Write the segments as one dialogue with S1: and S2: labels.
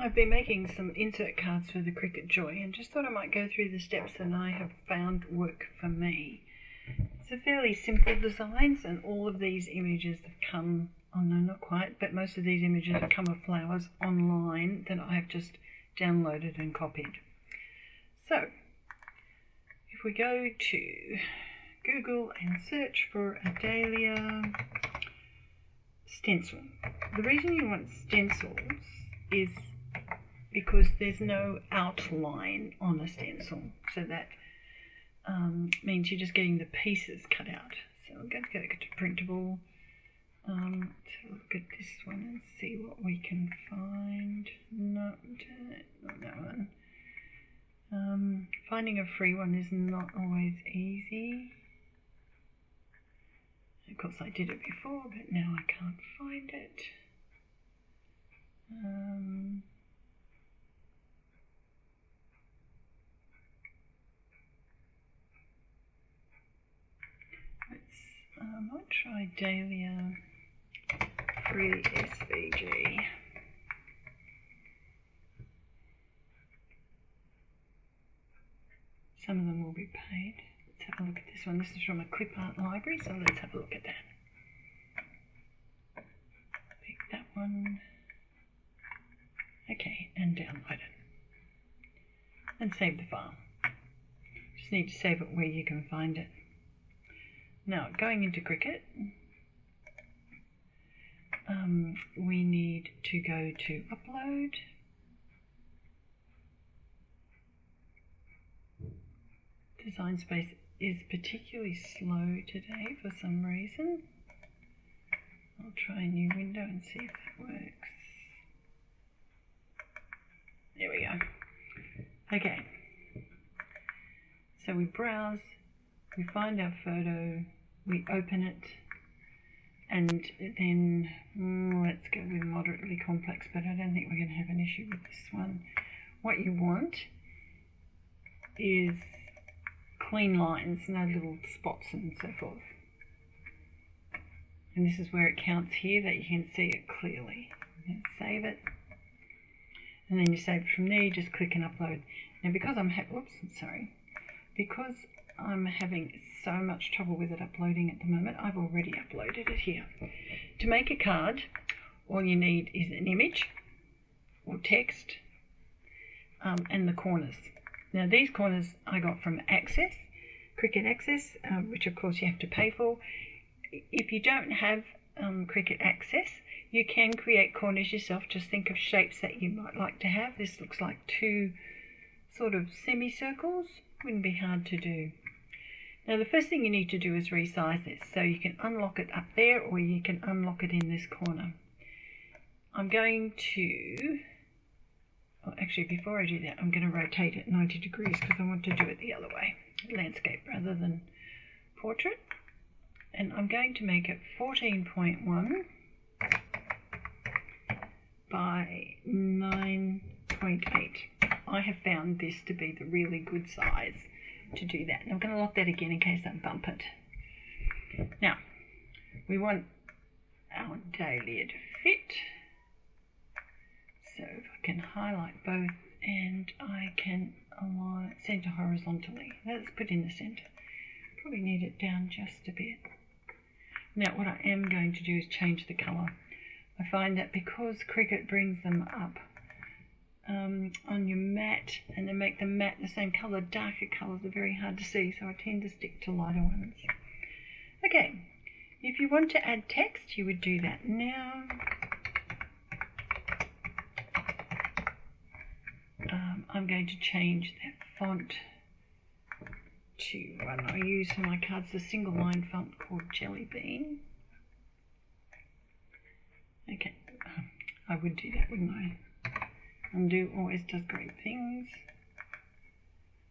S1: I've been making some insert cards for the Cricut Joy and just thought I might go through the steps that I have found work for me. It's a fairly simple designs, and all of these images have come, oh no, not quite, but most of these images have come of flowers online that I have just downloaded and copied. So, if we go to Google and search for a dahlia stencil. The reason you want stencils is because there's no outline on a stencil, so that means you're just getting the pieces cut out. So I'm going to go to printable, let's look at this one and see what we can find. Not that one. Finding a free one is not always easy. Of course I did it before, but now I can't find it. I might try Dahlia Free SVG. Some of them will be paid. Let's have a look at this one. This is from a clip art library, so let's have a look at that. Pick that one. Okay, and download it. And save the file. Just need to save it where you can find it. Now, going into Cricut, we need to go to Upload. Design Space is particularly slow today for some reason. I'll try a new window and see if that works. There we go. Okay. So we browse, we find our photo, we open it, and then let's go with moderately complex, but I don't think we're going to have an issue with this one. What you want is clean lines, no little spots and so forth. And this is where it counts here, that you can see it clearly. Save it, and then you save it from there. You just click and upload. Now, because because I'm having so much trouble with it uploading at the moment, I've already uploaded it here. To make a card, all you need is an image or text and the corners. Now, these corners I got from Access, Cricut Access, which of course you have to pay for. If you don't have Cricut Access, you can create corners yourself. Just think of shapes that you might like to have. This looks like two sort of semicircles. Wouldn't be hard to do. Now, the first thing you need to do is resize this. So you can unlock it up there, or you can unlock it in this corner. I'm going to, well, actually before I do that, I'm going to rotate it 90 degrees because I want to do it the other way, landscape rather than portrait. And I'm going to make it 14.1 by 9.8. I have found this to be the really good size to do that. And I'm going to lock that again in case I bump it. Now, we want our dahlia to fit. So if I can highlight both and I can align center horizontally. Let's put in the center. Probably need it down just a bit. Now, what I am going to do is change the color. I find that because Cricut brings them up on your mat, and they make the mat the same color, darker colors are very hard to see, so I tend to stick to lighter ones. Okay, if you want to add text, you would do that now. I'm going to change that font to one I use for my cards, the single line font called Jelly Bean. Okay, I would do that, wouldn't I? Undo always does great things.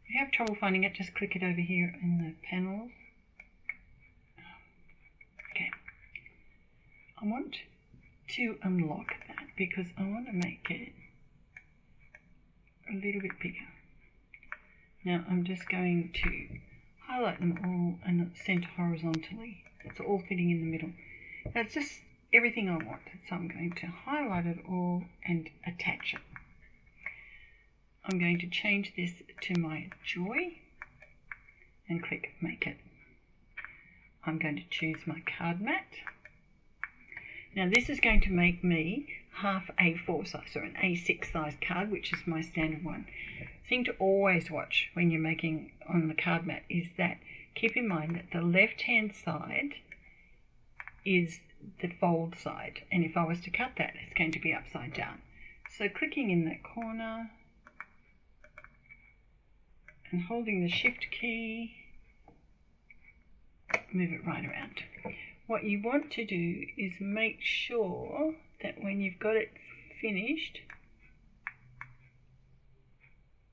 S1: If you have trouble finding it, just click it over here in the panels. Okay, I want to unlock that because I want to make it a little bit bigger. Now I'm just going to highlight them all and center horizontally. It's all fitting in the middle. That's just everything I want. So I'm going to highlight it all and attach it. I'm going to change this to my Joy and click Make It. I'm going to choose my card mat. Now this is going to make me half A4 size or an A6 size card, which is my standard one. Thing to always watch when you're making on the card mat is that keep in mind that the left hand side is the fold side, and if I was to cut that, it's going to be upside down. So clicking in that corner and holding the shift key, move it right around. What you want to do is make sure that when you've got it finished,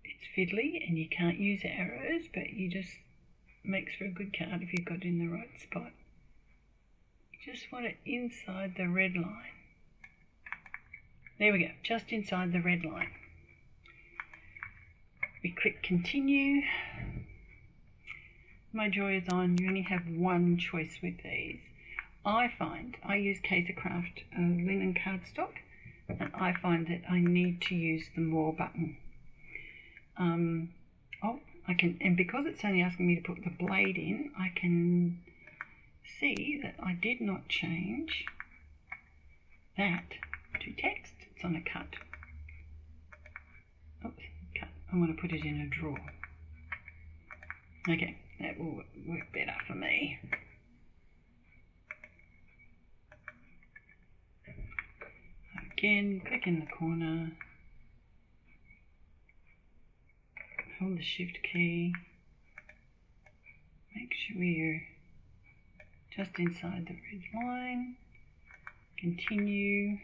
S1: it's fiddly and you can't use arrows, but you just makes for a good card if you've got it in the right spot. You just want it inside the red line. There we go, just inside the red line. We click continue. My Joy is on. You only have one choice with these. I find I use Craft linen cardstock, and I find that I need to use the more button. I can, and because it's only asking me to put the blade in, I can see that I did not change that to text. It's on a cut. Oops, cut. I want to put it in a drawer. Okay, that will work better for me. Again, click in the corner, hold the shift key, make sure you're just inside the red line, continue,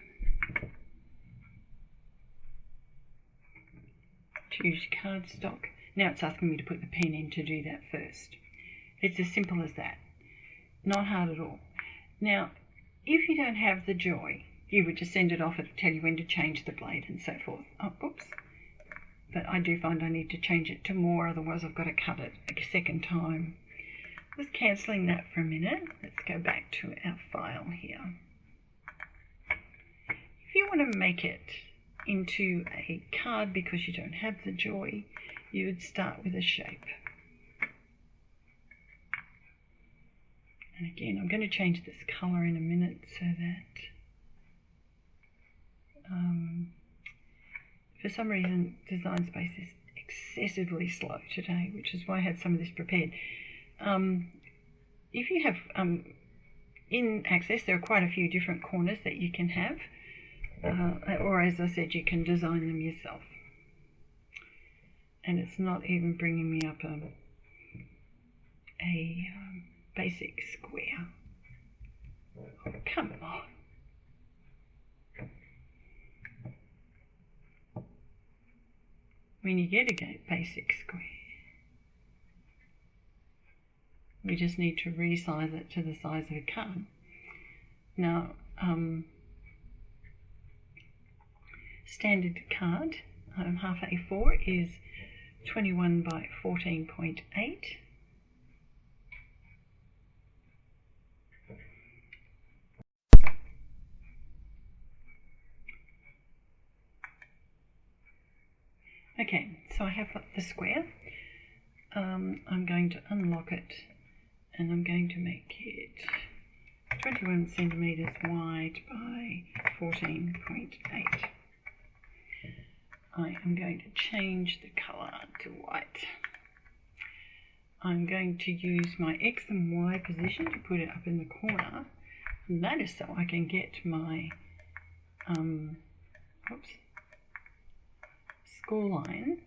S1: choose cardstock. Now it's asking me to put the pen in to do that first. It's as simple as that, not hard at all. Now, if you don't have the Joy, you would just send it off. It'll tell you when to change the blade and so forth. Oh, oops. But I do find I need to change it to more, otherwise I've got to cut it a second time. Just cancelling that for a minute. Let's go back to our file here. If you want to make it into a card because you don't have the Joy, you would start with a shape. And again, I'm going to change this colour in a minute so that for some reason Design Space is excessively slow today, which is why I had some of this prepared. If you have in Access, there are quite a few different corners that you can have, or as I said, you can design them yourself. And it's not even bringing me up a basic square. Oh, come on. When you get a basic square, we just need to resize it to the size of a card. Now, standard card, half A4 is 21 by 14.8. Okay, so I have the square. I'm going to unlock it and I'm going to make it 21 centimeters wide by 14.8. I am going to change the color to white. I'm going to use my X and Y position to put it up in the corner, and that is so I can get my score line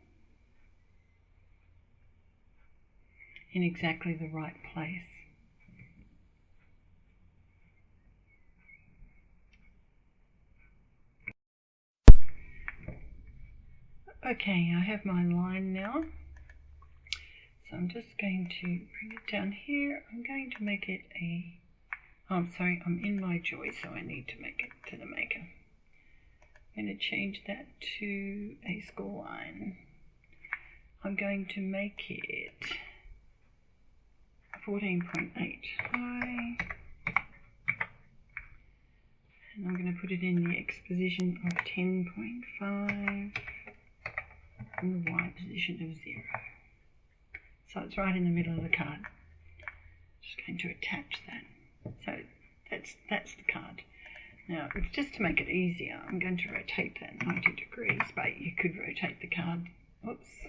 S1: in exactly the right place. Okay, I have my line now. So I'm just going to bring it down here. I'm going to make it a, oh, sorry, I'm in my Joy, so I need to make it to the maker. I'm going to change that to a score line. I'm going to make it 14.8 high. And I'm going to put it in the X position of 10.5. in the Y position of 0. So it's right in the middle of the card. Just going to attach that. So that's the card. Now, just to make it easier, I'm going to rotate that 90 degrees, but you could rotate the card. Oops.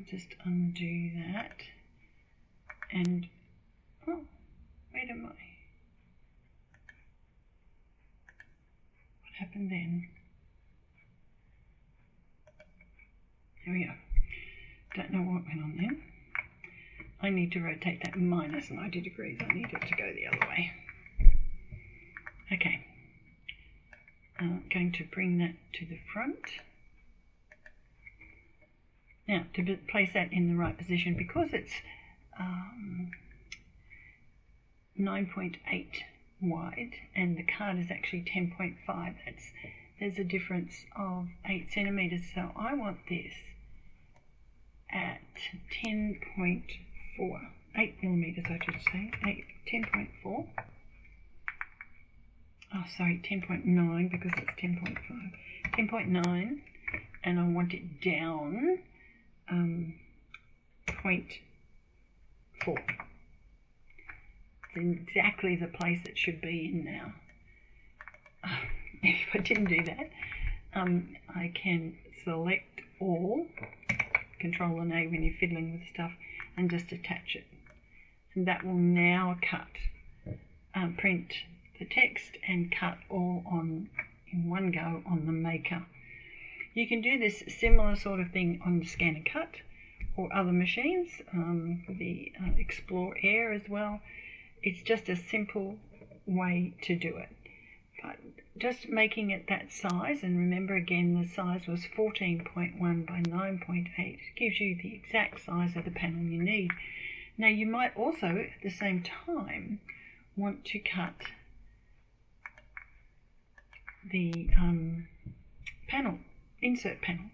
S1: Just undo that. And, oh, where am I? What happened then? There we go. Don't know what went on then. I need to rotate that minus 90 degrees. I need it to go the other way. Okay. I'm going to bring that to the front. Now, to place that in the right position, because it's 9.8 wide and the card is actually 10.5, there's a difference of 8 centimeters. So I want this at 10.4, 8 millimeters I should say, 10.4. Oh, sorry, 10.9 because it's 10.5. 10.9, and I want it down 0.4. It's exactly the place it should be in now. If I didn't do that, I can select all, Control and A when you're fiddling with stuff, and just attach it. And that will now print the text and cut all in one go on the maker. You can do this similar sort of thing on the Scan and Cut or other machines, the Explore Air as well. It's just a simple way to do it. But just making it that size, and remember again the size was 14.1 by 9.8, gives you the exact size of the panel you need. Now you might also at the same time want to cut the insert panel,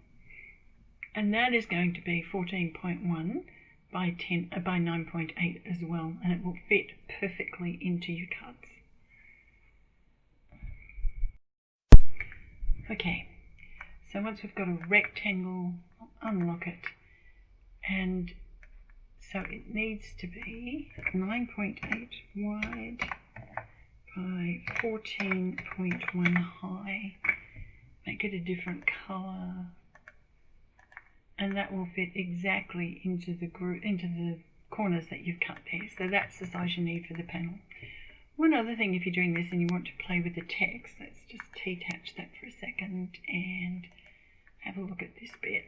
S1: and that is going to be 14.1 by 9.8 as well, and it will fit perfectly into your cuts. Okay, so once we've got a rectangle, I'll unlock it, and so it needs to be 9.8 wide by 14.1 high. Make it a different colour, and that will fit exactly into the corners that you've cut there. So that's the size you need for the panel. One other thing, if you're doing this and you want to play with the text, let's just detach that for a second and have a look at this bit.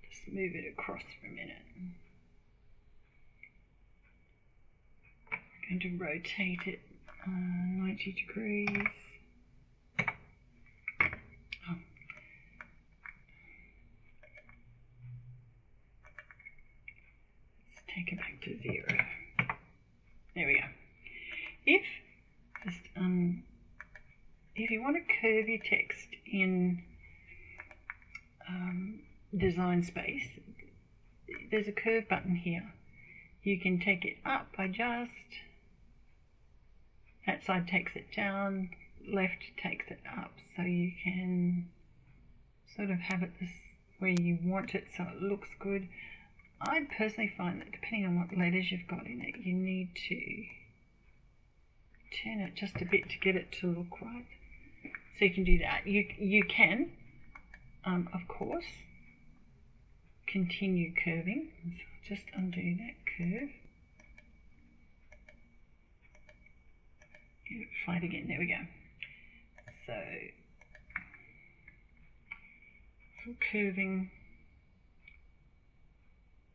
S1: Just move it across for a minute. I'm going to rotate it 90 degrees. Oh. Let's take it back to 0. There we go. If you want to curve your text in Design Space, there's a curve button here. You can take it up by just, that side takes it down, left takes it up, so you can sort of have it this where you want it so it looks good. I personally find that depending on what letters you've got in it, you need to turn it just a bit to get it to look right. So you can do that. You can, of course, continue curving. So just undo that curve. Get it flat again. There we go. So for curving,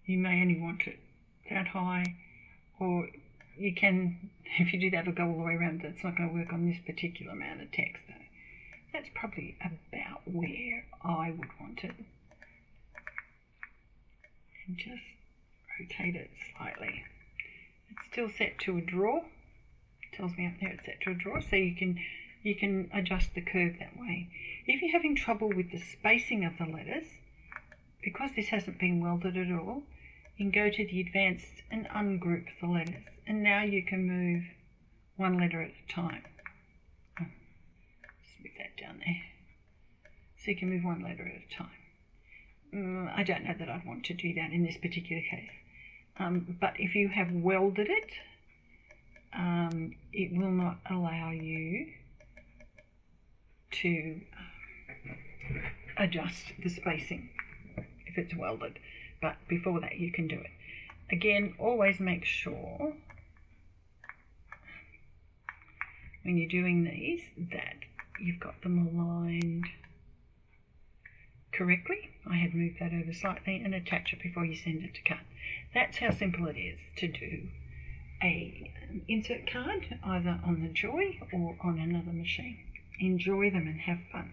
S1: you may only want it that high, or you can, if you do that, it'll go all the way around. That's not going to work on this particular amount of text though. That's probably about where I would want it. And just rotate it slightly. It's still set to a draw. It tells me up there it's set to a draw, so you can adjust the curve that way. If you're having trouble with the spacing of the letters, because this hasn't been welded at all, you can go to the advanced and ungroup the letters, and now you can move one letter at a time. move that down there. So you can move one letter at a time. I don't know that I'd want to do that in this particular case. But if you have welded it, it will not allow you to adjust the spacing if it's welded. But before that you can do it. Again, always make sure when you're doing these that you've got them aligned correctly. I had moved that over slightly, and attach it before you send it to cut. That's how simple it is to do a insert card, either on the Joy or on another machine. Enjoy them and have fun.